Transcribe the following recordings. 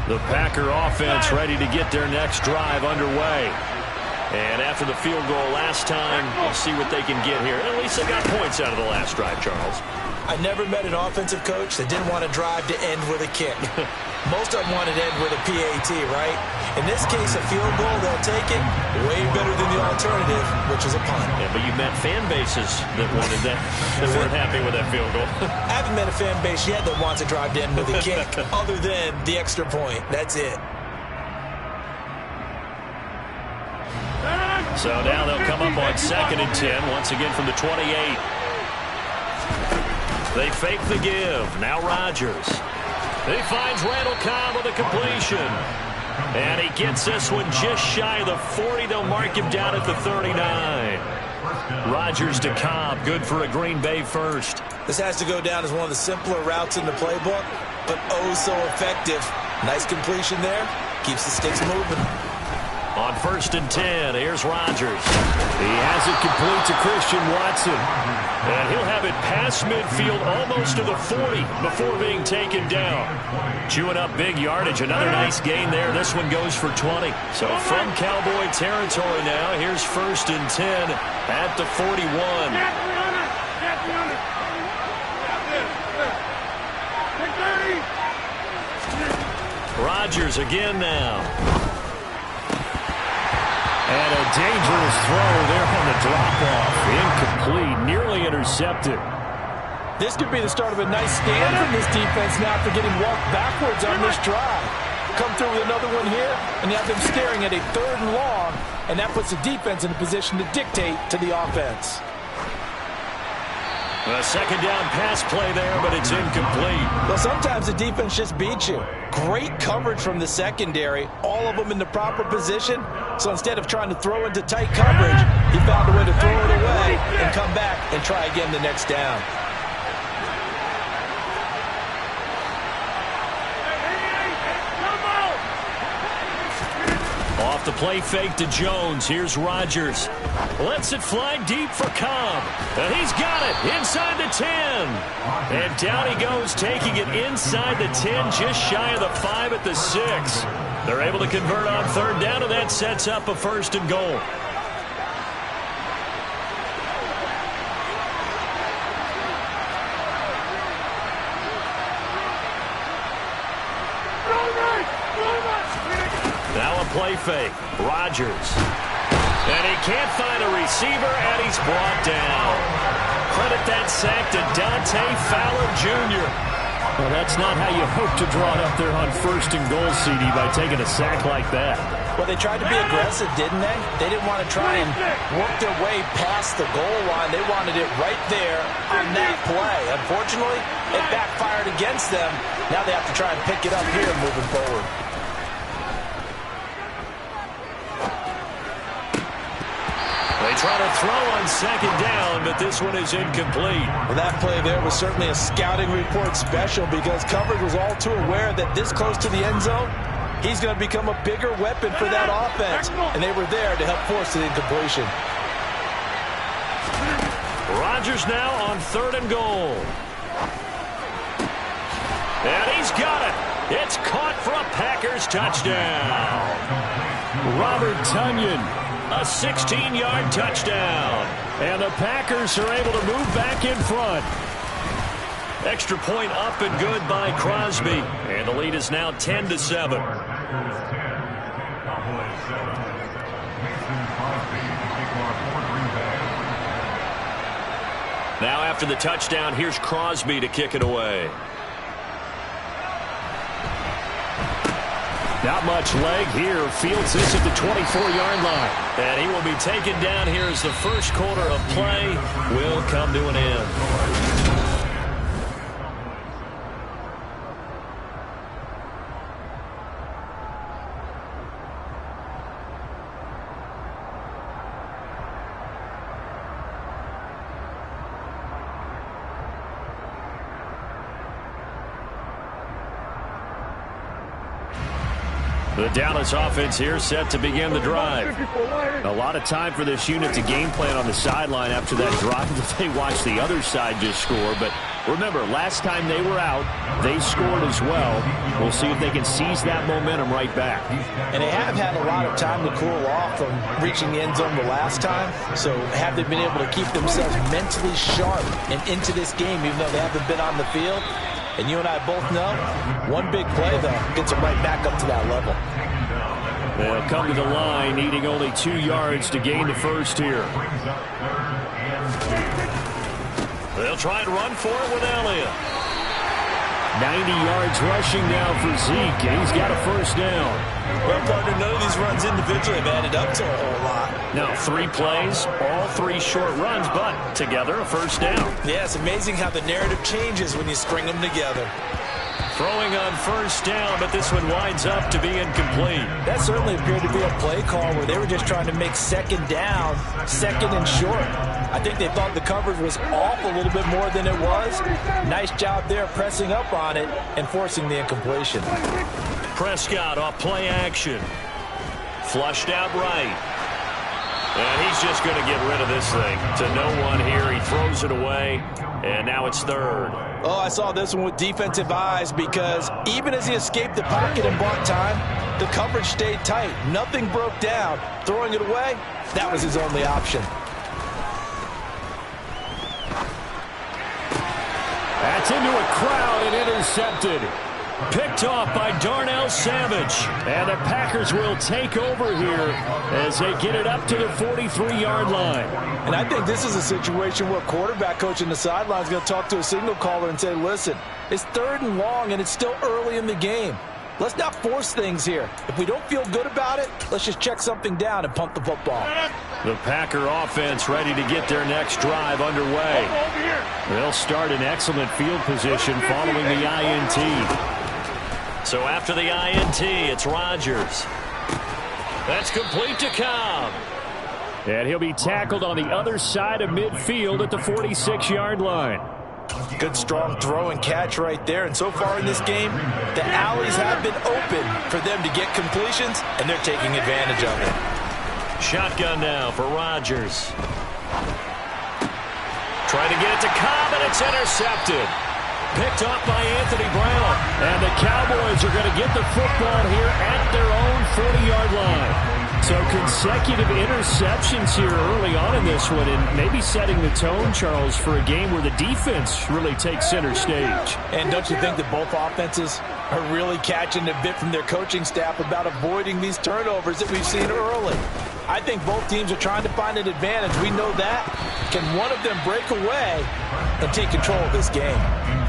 The Packer offense ready to get their next drive underway. And after the field goal last time, we'll see what they can get here. At least they got points out of the last drive, Charles. I never met an offensive coach that didn't want to drive to end with a kick. Most of them wanted to end with a PAT, right? In this case, a field goal, they'll take it way better than the alternative, which is a punt. Yeah, but you met fan bases that wanted that, that weren't happy with that field goal. I haven't met a fan base yet that wants to drive to end with a kick other than the extra point. That's it. So now they'll come up on 2nd and 10, once again from the 28. They fake the give. Now Rodgers. He finds Randall Cobb with a completion. And he gets this one just shy of the 40. They'll mark him down at the 39. Rodgers to Cobb. Good for a Green Bay first. This has to go down as one of the simpler routes in the playbook, but oh so effective. Nice completion there. Keeps the sticks moving. On 1st and 10, here's Rodgers. He has it complete to Christian Watson. And he'll have it past midfield almost to the 40 before being taken down. Chewing up big yardage. Another nice gain there. This one goes for 20. So from Cowboy territory now, here's 1st and 10 at the 41. Rodgers again now. And a dangerous throw there on the drop-off. Incomplete, nearly intercepted. This could be the start of a nice stand from this defense now after getting walked backwards on this drive. Come through with another one here, and you have them staring at a 3rd and long, and that puts the defense in a position to dictate to the offense. A 2nd down pass play there, but it's incomplete. Well, sometimes the defense just beats you. Great coverage from the secondary, all of them in the proper position. So instead of trying to throw into tight coverage, he found a way to throw it away and come back and try again the next down. Off the play fake to Jones. Here's Rodgers. Lets it fly deep for Cobb. And he's got it inside the 10. And down he goes, taking it inside the 10, just shy of the 5 at the 6. They're able to convert on 3rd down, and that sets up a 1st and goal. Now a play fake. Rodgers. And he can't find a receiver, and he's brought down. Credit that sack to Dante Fowler Jr. Well, that's not how you hope to draw it up there on 1st and goal, CD, by taking a sack like that. Well, they tried to be aggressive, didn't they? They didn't want to try and work their way past the goal line. They wanted it right there on that play. Unfortunately, it backfired against them. Now they have to try and pick it up here moving forward. They try to throw on 2nd down, but this one is incomplete. Well, that play there was certainly a scouting report special because coverage was all too aware that this close to the end zone, he's going to become a bigger weapon for that offense. And they were there to help force the incompletion. Rodgers now on 3rd and goal. And he's got it. It's caught for a Packers touchdown. Robert Tonyan. A 16-yard touchdown. And the Packers are able to move back in front. Extra point up and good by Crosby. And the lead is now 10-7. Now after the touchdown, here's Crosby to kick it away. Not much leg here. Fields this at the 24-yard line. And he will be taken down here as the first quarter of play will come to an end. The Dallas offense here set to begin the drive. A lot of time for this unit to game plan on the sideline after that drive that they watched the other side just score. But remember, last time they were out, they scored as well. We'll see if they can seize that momentum right back. And they have had a lot of time to cool off from reaching the end zone the last time. So have they been able to keep themselves mentally sharp and into this game, even though they haven't been on the field? And you and I both know, one big play, though, gets them right back up to that level. They'll come to the line, needing only 2 yards to gain the first here. They'll try and run for it with Elliott. 90 yards rushing now for Zeke, and he's got a first down. Well, partner, none of these runs individually have added up to a whole lot. Now, 3 plays, all 3 short runs, but together a first down. Yeah, it's amazing how the narrative changes when you string them together. Throwing on first down, but this one winds up to be incomplete. That certainly appeared to be a play call where they were just trying to make second down, second and short. I think they thought the coverage was off a little bit more than it was. Nice job there pressing up on it and forcing the incompletion. Prescott off play action. Flushed out right. And he's just going to get rid of this thing. To no one here. He throws it away. And now it's third. Oh, I saw this one with defensive eyes because even as he escaped the pocket and bought time, the coverage stayed tight. Nothing broke down. Throwing it away, that was his only option. That's into a crowd and intercepted. Picked off by Darnell Savage. And the Packers will take over here as they get it up to the 43-yard line. And I think this is a situation where quarterback coach in the sideline is going to talk to a signal caller and say, listen, it's 3rd and long and it's still early in the game. Let's not force things here. If we don't feel good about it, let's just check something down and punt the football. The Packer offense ready to get their next drive underway. They'll start in excellent field position following the INT. So after the INT, it's Rodgers. That's complete to Cobb. And he'll be tackled on the other side of midfield at the 46-yard line. Good strong throw and catch right there. And so far in this game, the alleys have been open for them to get completions, and they're taking advantage of it. Shotgun now for Rodgers. Trying to get it to Cobb, and it's intercepted. Picked off by Anthony Brown. And the Cowboys are going to get the football here at their own 40-yard line. So consecutive interceptions here early on in this one, and maybe setting the tone, Charles, for a game where the defense really takes center stage. And don't you think that both offenses are really catching a bit from their coaching staff about avoiding these turnovers that we've seen early? I think both teams are trying to find an advantage. We know that. Can one of them break away and take control of this game?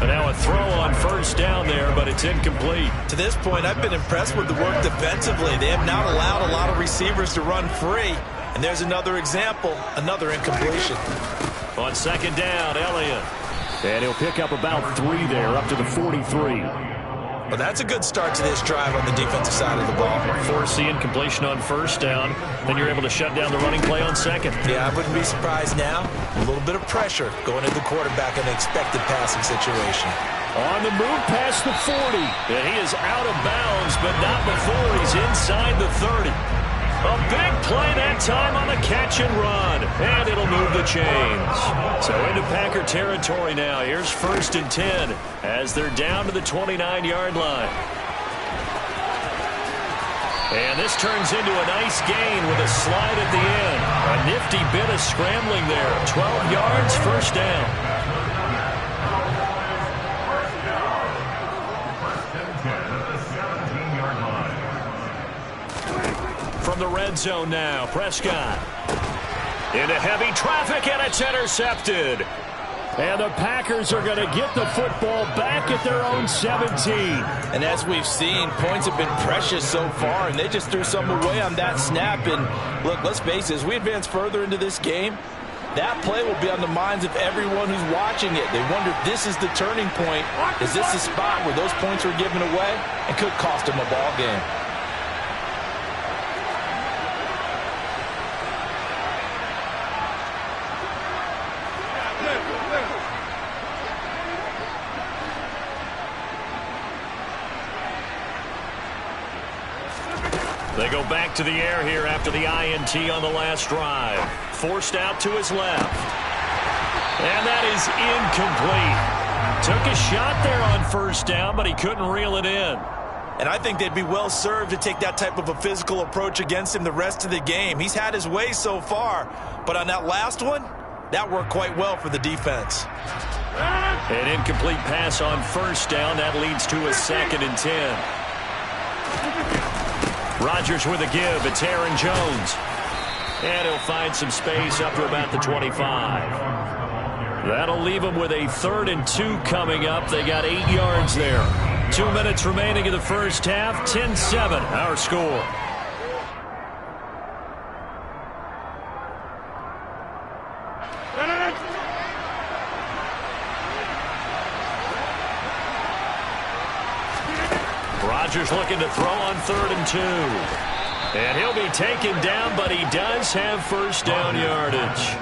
And now a throw on first down there, but it's incomplete. To this point, I've been impressed with the work defensively. They have not allowed a lot of receivers to run free. And there's another example, another incompletion. On second down, Elliott. And he'll pick up about 3 there, up to the 43. Well, that's a good start to this drive on the defensive side of the ball. Force the incompletion on first down. Then you're able to shut down the running play on second. Yeah, I wouldn't be surprised now. A little bit of pressure going into the quarterback in an expected passing situation. On the move past the 40. And he is out of bounds, but not before he's inside the 30. A big play that time on the catch and run. And it'll move the chains. So into Packer territory now. Here's 1st and 10 as they're down to the 29-yard line. And this turns into a nice gain with a slide at the end. A nifty bit of scrambling there. 12 yards, first down. From the red zone now, Prescott. Into heavy traffic, and it's intercepted. And the Packers are going to get the football back at their own 17. And as we've seen, points have been precious so far, and they just threw some away on that snap. And look, let's face it, as we advance further into this game, that play will be on the minds of everyone who's watching it. They wonder, this is the turning point. Is this the spot where those points were given away and could cost them a ball game? They go back to the air here after the INT on the last drive. Forced out to his left. And that is incomplete. Took a shot there on first down, but he couldn't reel it in. And I think they'd be well served to take that type of a physical approach against him the rest of the game. He's had his way so far, but on that last one, that worked quite well for the defense. An incomplete pass on first down. That leads to a 2nd and 10. Rodgers with a give. It's Aaron Jones. And he'll find some space up to about the 25. That'll leave him with a 3rd and 2 coming up. They got 8 yards there. 2 minutes remaining in the first half. 10-7, our score. Rodgers looking to throw on 3rd and 2. And he'll be taken down, but he does have first down yardage.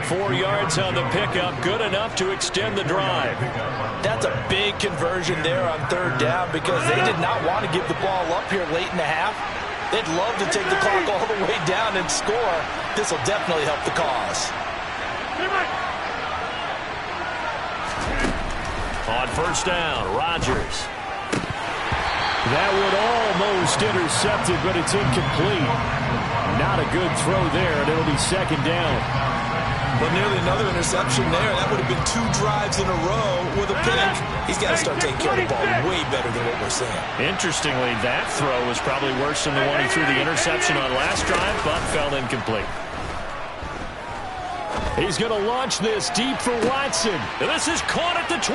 4 yards on the pickup, good enough to extend the drive. That's a big conversion there on 3rd down because they did not want to give the ball up here late in the half. They'd love to take the clock all the way down and score. This will definitely help the cause. On first down, Rodgers. That would almost intercept it, but it's incomplete. Not a good throw there, and it'll be 2nd down. But nearly another interception there. That would have been 2 drives in a row with a pick. He's got to start taking care of the ball way better than what we're seeing. Interestingly, that throw was probably worse than the one he threw the interception on last drive, but fell incomplete. He's going to launch this deep for Watson. And this is caught at the 20.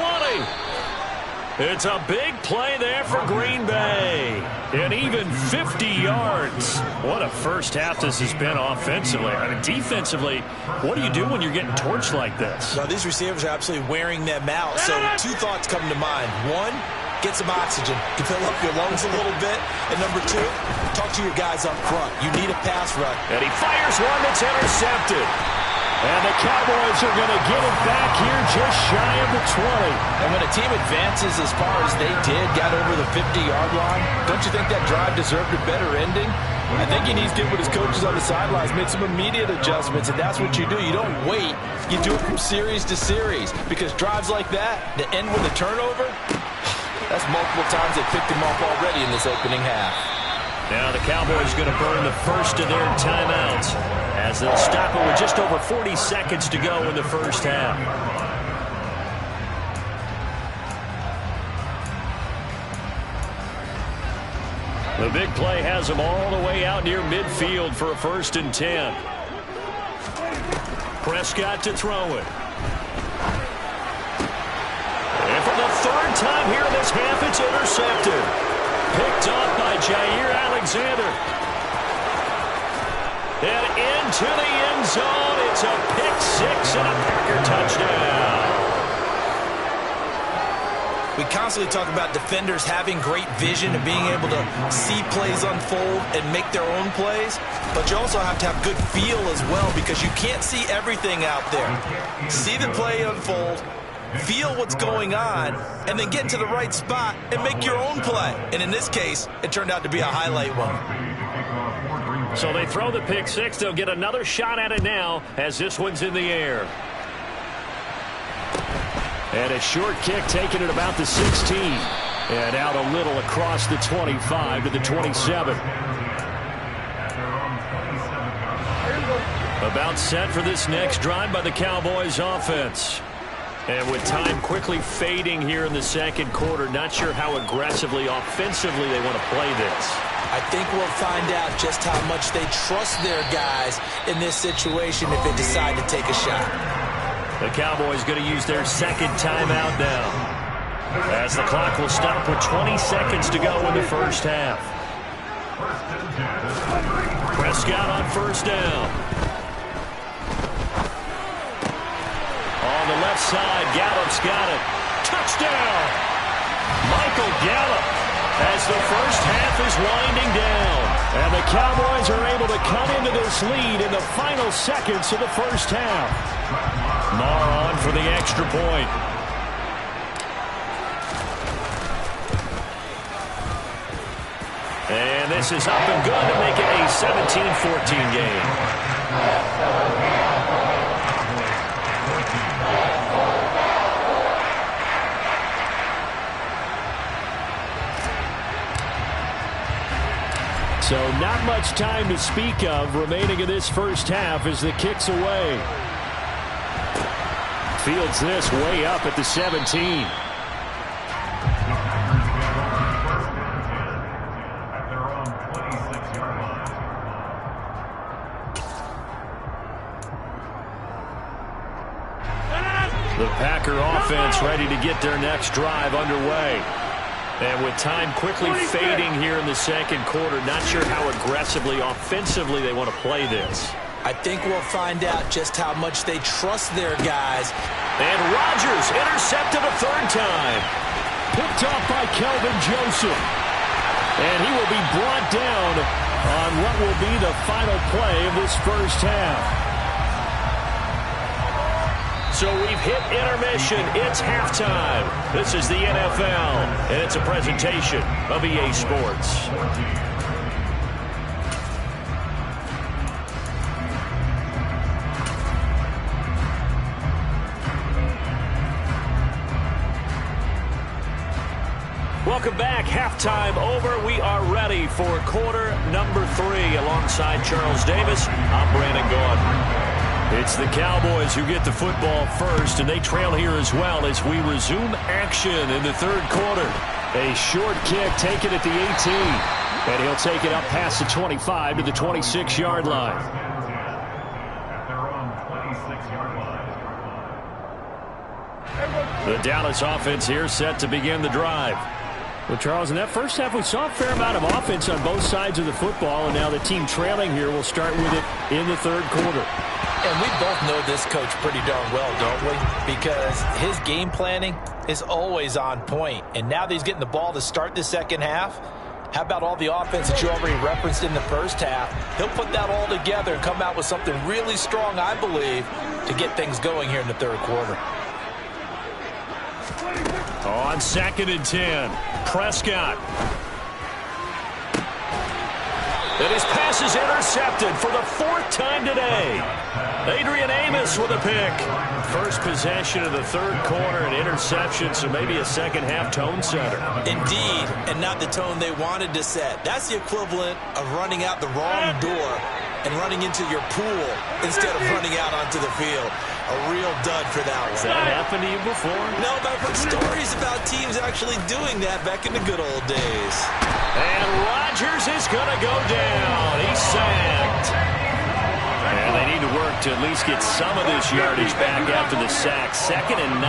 It's a big play there for Green Bay. And even 50 yards. What a first half this has been offensively. I mean, defensively, what do you do when you're getting torched like this? Now, these receivers are absolutely wearing them out. So 2 thoughts come to mind. 1, get some oxygen to fill up your lungs a little bit. And number 2, talk to your guys up front. You need a pass rush. And he fires one that's intercepted. And the Cowboys are going to get it back here just shy of the 20. And when a team advances as far as they did, got over the 50-yard line, don't you think that drive deserved a better ending? I think he needs to get with his coaches on the sidelines, make some immediate adjustments, and that's what you do. You don't wait. You do it from series to series, because drives like that, that end with a turnover, that's multiple times they picked him off already in this opening half. Now the Cowboys going to burn the first of their timeouts as they'll stop it with just over 40 seconds to go in the first half. The big play has them all the way out near midfield for a 1st and 10. Prescott to throw it. And for the 3rd time here in this half, it's intercepted. Picked off by Jair Alexander. And into the end zone. It's a pick 6 and a Packer touchdown. We constantly talk about defenders having great vision and being able to see plays unfold and make their own plays. But you also have to have good feel as well because you can't see everything out there. See the play unfold. Feel what's going on, and then get to the right spot and make your own play. And in this case, it turned out to be a highlight one. So they throw the pick 6. They'll get another shot at it now as this one's in the air. And a short kick taken at about the 16. And out a little across the 25 to the 27. About set for this next drive by the Cowboys offense. And with time quickly fading here in the 2nd quarter, not sure how aggressively, offensively they want to play this. I think we'll find out just how much they trust their guys in this situation if they decide to take a shot. The Cowboys going to use their 2nd timeout now, as the clock will stop with 20 seconds to go in the first half. Prescott on first down. On the left side, Gallup's got it. Touchdown! Michael Gallup as the first half is winding down. And the Cowboys are able to come into this lead in the final seconds of the first half. Marr on for the extra point. And this is up and good to make it a 17-14 game. So not much time to speak of remaining in this first half as the kick's away. Fields this way up at the 17. The Packer offense ready to get their next drive underway. And with time quickly fading here in the second quarter, not sure how aggressively, offensively they want to play this. I think we'll find out just how much they trust their guys. And Rodgers intercepted a third time. Picked off by Kelvin Joseph. And he will be brought down on what will be the final play of this first half. So we've hit intermission. It's halftime. This is the NFL, and it's a presentation of EA Sports. Welcome back. Halftime over. We are ready for quarter number 3 alongside Charles Davis. I'm Brandon Gaudin. It's the Cowboys who get the football first, and they trail here as well as we resume action in the third quarter. A short kick taken at the 18, and he'll take it up past the 25 to the 26-yard line. The Dallas offense here set to begin the drive. Well, Charles, in that first half, we saw a fair amount of offense on both sides of the football, and now the team trailing here will start with it in the third quarter. And we both know this coach pretty darn well, don't we? Because his game planning is always on point. And now that he's getting the ball to start the second half, how about all the offense that you already referenced in the first half? He'll put that all together and come out with something really strong, I believe, to get things going here in the third quarter. On 2nd and 10, Prescott. And his pass is intercepted for the 4th time today. Adrian Amos with a pick. First possession of the third quarter, an interception, so maybe a second half tone setter. Indeed, and not the tone they wanted to set. That's the equivalent of running out the wrong door and running into your pool instead of running out onto the field. A real dud for that one. Has that happened to you before? No, but I've heard stories about teams actually doing that back in the good old days. And Rodgers is going to go down. He's sacked. And they need to work to at least get some of this yardage back after the sack. 2nd and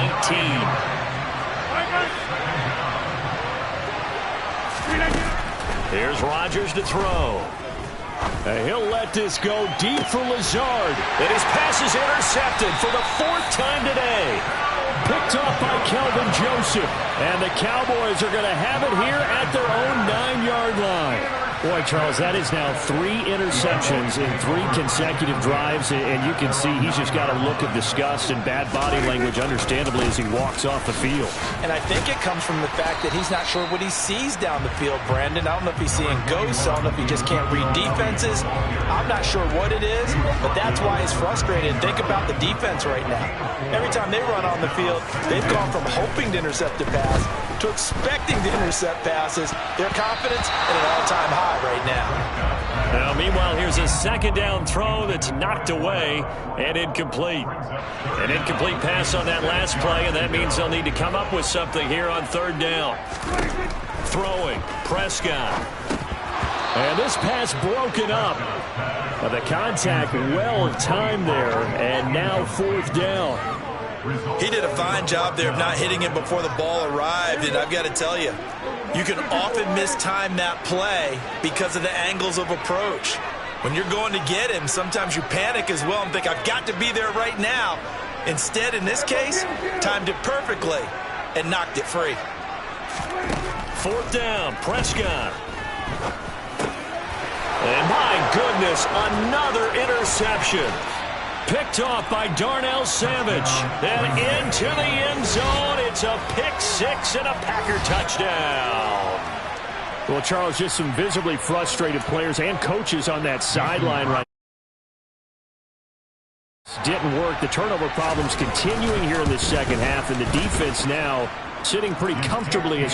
19. Here's Rodgers to throw. And he'll let this go deep for Lazard. And his pass is intercepted for the 4th time today. Picked off by Kelvin Joseph. And the Cowboys are going to have it here at their own 9-yard line. Boy, Charles, that is now 3 interceptions in 3 consecutive drives, and you can see he's just got a look of disgust and bad body language, understandably, as he walks off the field. And I think it comes from the fact that he's not sure what he sees down the field, Brandon. I don't know if he's seeing ghosts. I don't know if he just can't read defenses. I'm not sure what it is, but that's why he's frustrated. Think about the defense right now. Every time they run on the field, they've gone from hoping to intercept a pass to expecting to intercept passes. Their confidence at an all-time high right now. Now, meanwhile, here's a 2nd down throw that's knocked away and incomplete. An incomplete pass on that last play, and that means they'll need to come up with something here on 3rd down. Throwing, Prescott. And this pass broken up. But the contact well timed there, and now 4th down. He did a fine job there of not hitting him before the ball arrived, and I've got to tell you, you can often mistime that play because of the angles of approach. When you're going to get him, sometimes you panic as well and think, I've got to be there right now. Instead, in this case, timed it perfectly and knocked it free. 4th down, Prescott. And my goodness, another interception. Picked off by Darnell Savage. And into the end zone. It's a pick 6 and a Packer touchdown. Well, Charles, just some visibly frustrated players and coaches on that sideline right now. Didn't work. The turnover problems continuing here in the second half, and the defense now sitting pretty comfortably as